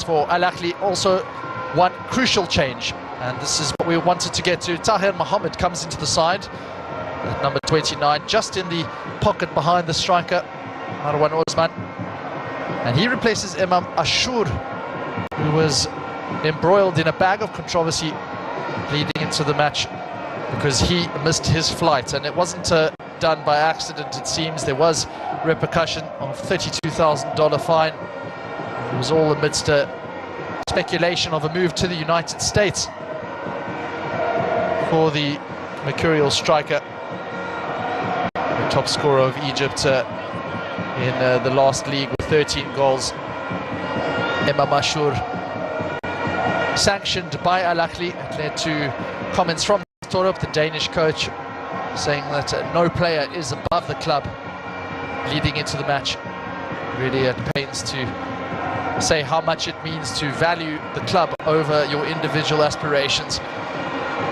for Al Ahly. Also one crucial change, and this is what we wanted to get to. Tahir Mohamed comes into the side at number 29, just in the pocket behind the striker Marwan Osman, and he replaces Imam Ashur, who was embroiled in a bag of controversy leading into the match because he missed his flight, and it wasn't done by accident. It seems there was repercussion of $32,000 fine. It was all amidst a speculation of a move to the United States for the mercurial striker, the top scorer of Egypt in the last league with 13 goals. Imam Ashur sanctioned by Al Ahly. It led to comments from Torup, the Danish coach, saying that no player is above the club leading into the match. Really at pains to say how much it means to value the club over your individual aspirations.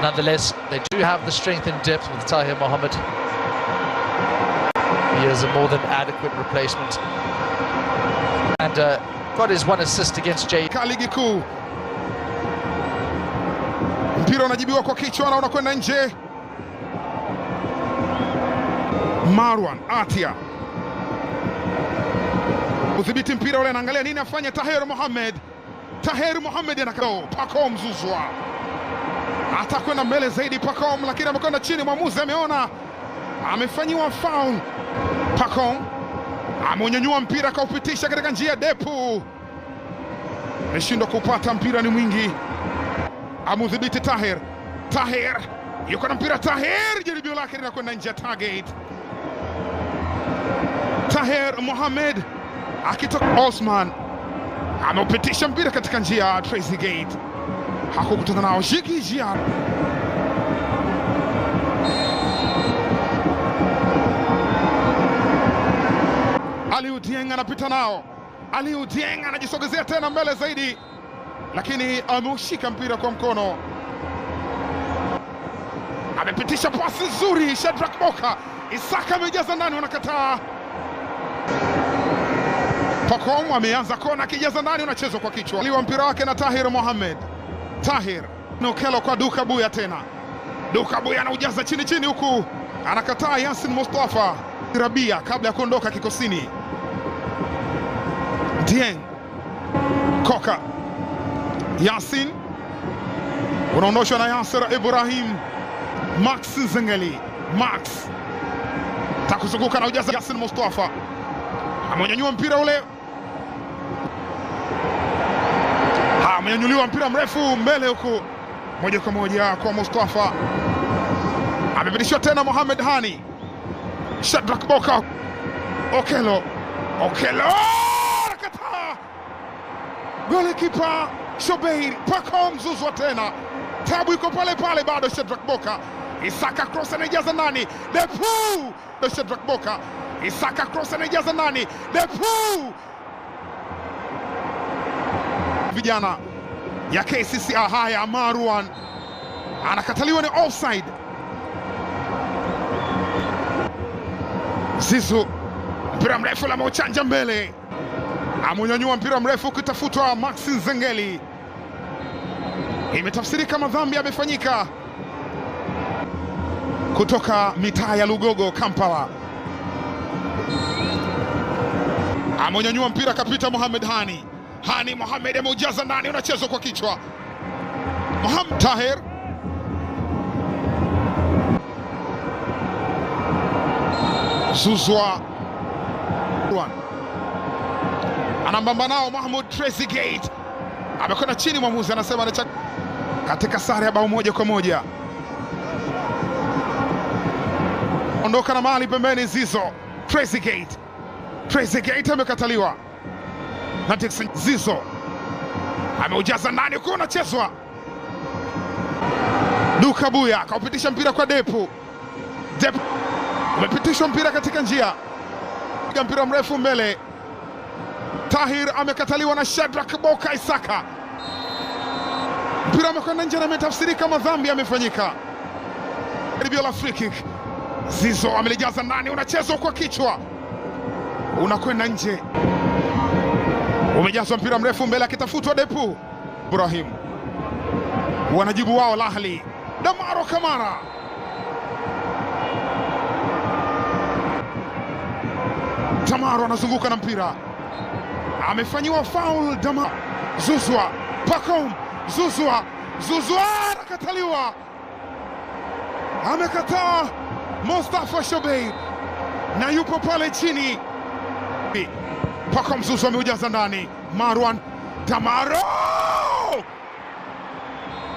Nonetheless, they do have the strength and depth with Tahir Mohamed. He is a more than adequate replacement, and got his one assist against Jay. Ligi kuu, mpira unajibiwa kwa kichwa na unakwenda nje. Marwan Atia udhibiti mpira ule, anaangalia nini afanye Tahir Mohamed. Tahir Mohamed anakao Pacome Zouzoua atakwenda mbele zaidi Pacome, lakini amekwenda chini. Mwamuzi ameona amefanyiwa foul. Pacome amenyanyua mpira kaupitisha katika njia Depu, ameshindwa kupata mpira, ni mwingi. Amudhibiti Tahir. Tahir yuko na mpira. Tahir jaribio lake linakwenda nje ya target. Tahir Mohamed akitoka. Osman ameupitisha mpira katika njia Tracy Gate, hakukutana nao. Jiki Jian Aliou Dieng anapita nao. Aliou Dieng anajisogezea tena mbele zaidi, lakini ameushika mpira kwa mkono. Amepitisha pasi nzuri Shadrack Boka. Isaka amejaza ndani, wanakataa. Pacome ameanza kona, akijaza ndani, unachezwa kwa kichwa. Liwa mpira wake na Tahir Mohamed. Tahir Nokelo kwa Duka Buya tena. Duka Buya anaujaza chini chini huku, anakataa Yasin Mustafa Rabia kabla ya kuondoka kikosini. Dieng Koka, Yasin unaondoshwa na Yasser Ibrahim. Max Zengeli, Max takuzunguka na ujaza. Yasin Mustafa amenyanyua mpira ule, amenyanyuliwa mpira mrefu mbele huku, moja kwa moja kwa Mustafa. Amepitishwa tena Mohamed Hani. Shadrack Boka. Okelo kataa. Golikipa Shobeir. Pacome Zouzoua tena, tabu iko pale pale bado. Shadrack Boka. Isaka cross anajaza ndani. Depu. Shadrack Boka. Isaka cross anajaza ndani. Depu. Vijana ya KCCA haya. Marwan anakataliwa, ni offside. Zizu mpira mrefu la mauchanja mbele, amunyanyua mpira mrefu ukitafutwa. Max Zengeli, imetafsirika madhambi yamefanyika kutoka mitaa ya Lugogo, Kampala. Amunyanyua mpira kapita Mohamed Hani. Hani Mohamed ameujaza ndani, unachezwa kwa kichwa. Mohamed Tahir Zouzoua anambamba nao. Mahmoud Tracy Gate amekwenda chini, mwamuzi anasema katika sare ya bao moja kwa moja. Ondoka na mali pembeni Zizo. Tracy Gate amekataliwa na Dixon. Zizo ameujaza ndani, uko unachezwa. Duka Buya kaupitisha mpira kwa Depu. Umepitishwa mpira katika njia, mpira mrefu mbele. Tahir amekataliwa na Shadrack Boka. Isaka mpira amekwenda nje na imetafsirika madhambi yamefanyika. Jaribio la free kick. Zizo amelijaza ndani, unachezwa kwa kichwa, unakwenda nje. Umejazwa mpira mrefu mbele akitafutwa Depu. Ibrahim. Wanajibu wao Al-Ahli. Damaro Kamara. Damaro anazunguka na mpira. Amefanyiwa foul Damaro. Zouzoua. Pacome. Zouzoua. Zouzoua anakataliwa. Amekataa Mustafa Shobeir. Na yupo pale chini. Pacome Zouzoua ameujaza ndani. Marwan Damaro.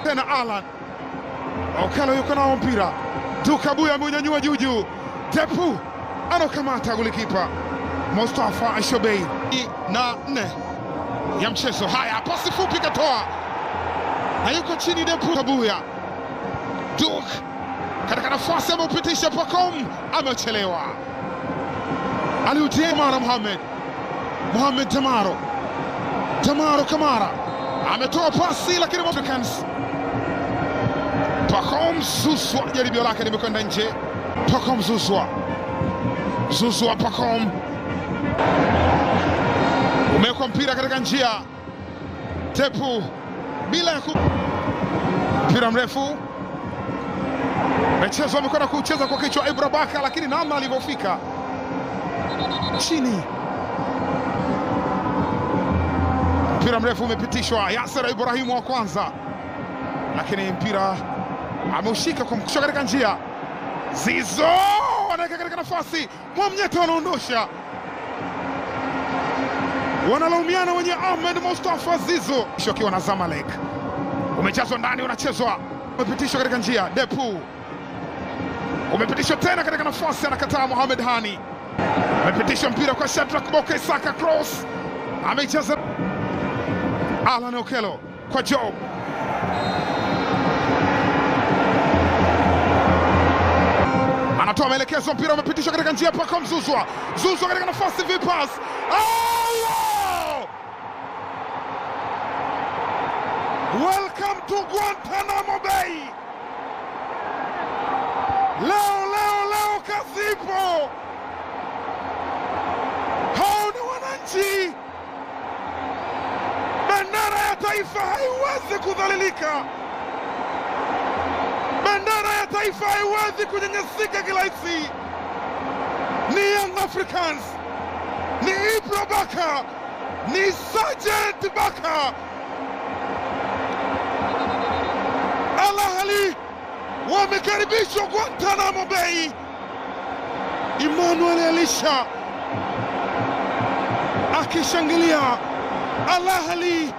Tena Alan Okello yuko nao mpira. Duke Abuya ameunyanyua juu. Depu anakamata golikipa Mustafa Shobeir. Na 4 ya mchezo. Haya, pasi fupi katoa. Na yuko chini Depu Abuya. Duke katika nafasi ameupitisha Pacome, amechelewa. Aliutia Mara Mohamed Damaro. Damaro Kamara ametoa pasi lakini Africans. Pacome Zouzoua jaribio lake limekwenda nje. Pacome Zouzoua Pacome. Umewekwa mpira katika njia. Depu bila ya mpira mrefu. Mchezo amekwenda kucheza kwa kichwa Ibra Baka, lakini namna alivyofika chini. Mpira mrefu umepitishwa. Yasser Ibrahim wa kwanza, lakini mpira ameushika kwa mkusha katika njia. Zizo anaweka katika nafasi. Mwamnyeto anaondosha. Wanalaumiana wenye Ahmed Mustafa Zizo. Akiwa na Zamalek. Umechezwa ndani, unachezwa. Umepitishwa katika njia. Depu umepitishwa tena katika nafasi, anakataa Mohamed Hani. Umepitishwa mpira kwa Shadrack Boka Isaka, cross. Amecheza Alan Okello kwa Job. Anatoa maelekezo, mpira umepitishwa katika njia. Pacome Zouzoua katika nafasi, vipas. Welcome to Guantanamo Bay. Leo kazi ipo. Hao ni wananchi. Bendera ya taifa haiwezi kudhalilika. Bendera ya taifa haiwezi kunyanyasika kirahisi. Ni Young Africans, ni Ibra Baka, ni Sergeant Baka. Al-Ahli wamekaribishwa Guantanamo Bay. Emmanuel Elisha akishangilia. Al-Ahli.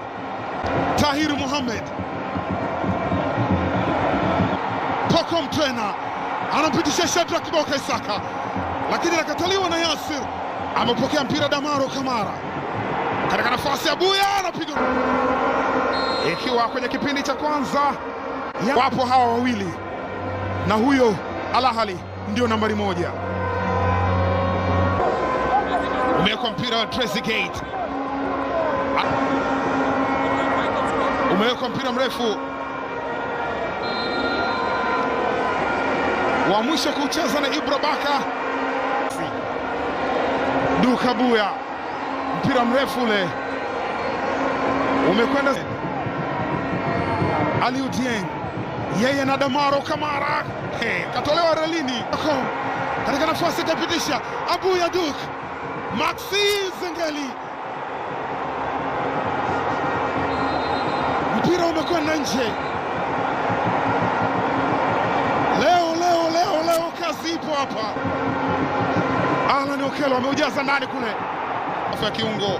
Tahir Mohamed. Pacome tena anampitisha Shadrack Boka Isaka, lakini anakataliwa na Yasir. Amepokea mpira Damaro Kamara katika nafasi ya Abuya, anapiga. Ikiwa kwenye kipindi cha kwanza wapo hawa wawili, na huyo Al-Ahli ndio nambari 1. Umewekwa mpira wa Trezeguet. Umewekwa mpira mrefu wa mwisho kucheza na Ibra Baka. Duke Abuya, mpira mrefu ule umekwenda Aliou Dieng, yeye na Damaro Kamara. Katolewa relini. Katika nafasi itapitisha Abuya. Duke Maxi Zengeli, mpira umekwenda nje. Leo kazi ipo hapa. Alan Okello ameujaza ndani kule ya kiungo.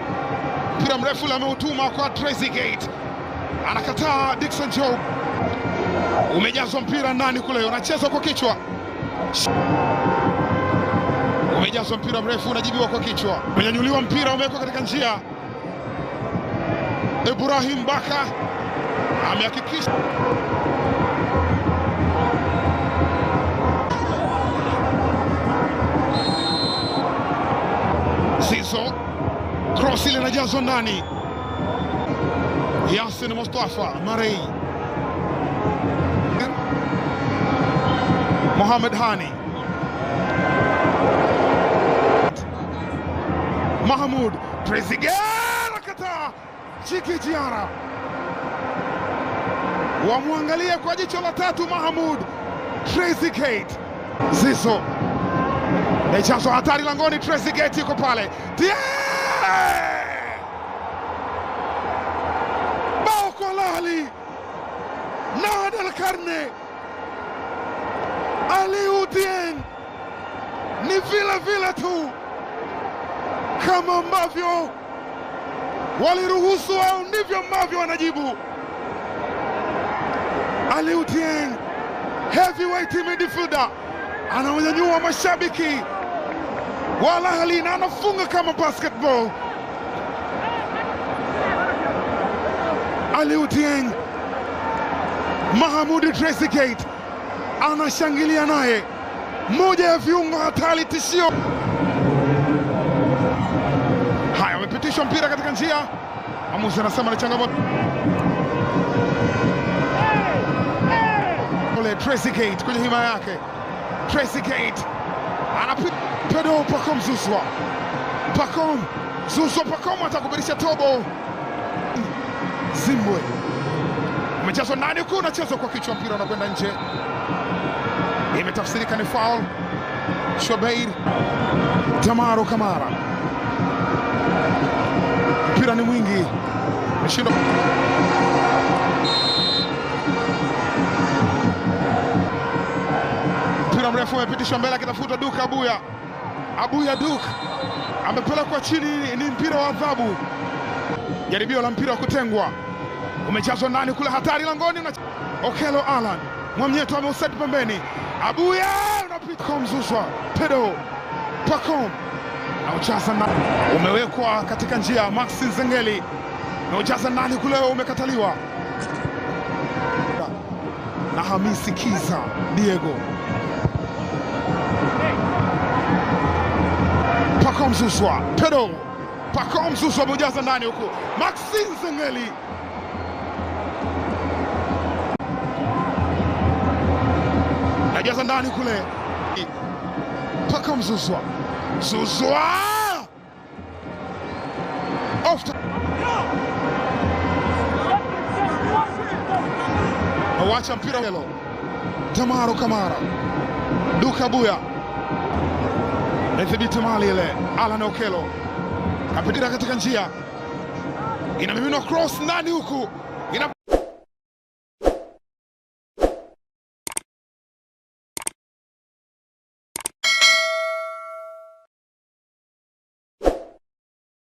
Mpira mrefu ule ameutuma kwa Trezeguet, anakataa Dickson Job. Umejazwa mpira ndani kule, unachezwa kwa kichwa. Umejazwa mpira mrefu, unajibiwa kwa kichwa. Umenyanyuliwa mpira, umewekwa katika njia. Ibrahim Baka amehakikisha. Zizo, cross ile inajazwa ndani. Yasin Mustafa Marei. Mohamed Hani. Mahmoud Trezeguet Anakamata Jiki Jiara, wamwangalia kwa jicho la tatu Mahamud Trezeguet. Zizo mechazo hatari langoni, Trezeguet yuko pale, bao kwa Ahly. Nahad Al-Qarne, Aliou Dieng ni vile vile tu kama ambavyo waliruhusu au ndivyo ambavyo wanajibu. Aliou Dieng, heavyweight midfielder, anawanyanyua mashabiki wa Ahly na anafunga kama basketball. Aliou Dieng, Mahamud Trezeguet anashangilia naye, moja ya viungo hatari tishio. Haya, amepitishwa mpira katika njia, mwamuzi anasema ni changamoto. Trezeguet kwenye hima yake, Trezeguet anapita pedo. Pacome Zouzoua, Pacome Zouzoua, Pacome atakubirisha tobo. Zimbwe umechezwa ndani huku, unachezwa kwa kichwa, mpira unakwenda nje, imetafsirika ni foul. Shobeir Tamaro Kamara, mpira ni mwingi, meshindo mpira mrefu umepitishwa mbele, akitafuta Duke Abuya. Abuya Duke amepelekwa chini, ni mpira wa adhabu. Jaribio la mpira wa kutengwa, umechezwa ndani kule, hatari langoni. Okello Allan Mwamnyeto ameuseti pembeni, Abuya unapita. Pacome Zouzoua, pedo Pacome na uchaza na umewekwa katika njia. Maxi Nzengeli na uchaza ndani kule, umekataliwa na Hamisi Kiza Diego. Pacome Zouzoua, pedo Pacome Zouzoua amejaza ndani huku, Maxi Nzengeli najaza ndani kule. Pacome Zouzoua, Zouzoua awacha mpira helo. Tamaro Kamara, Duke Abuya ethibiti mali ile. Alan Okello kapitira katika njia, inamiminwa cross ndani huku,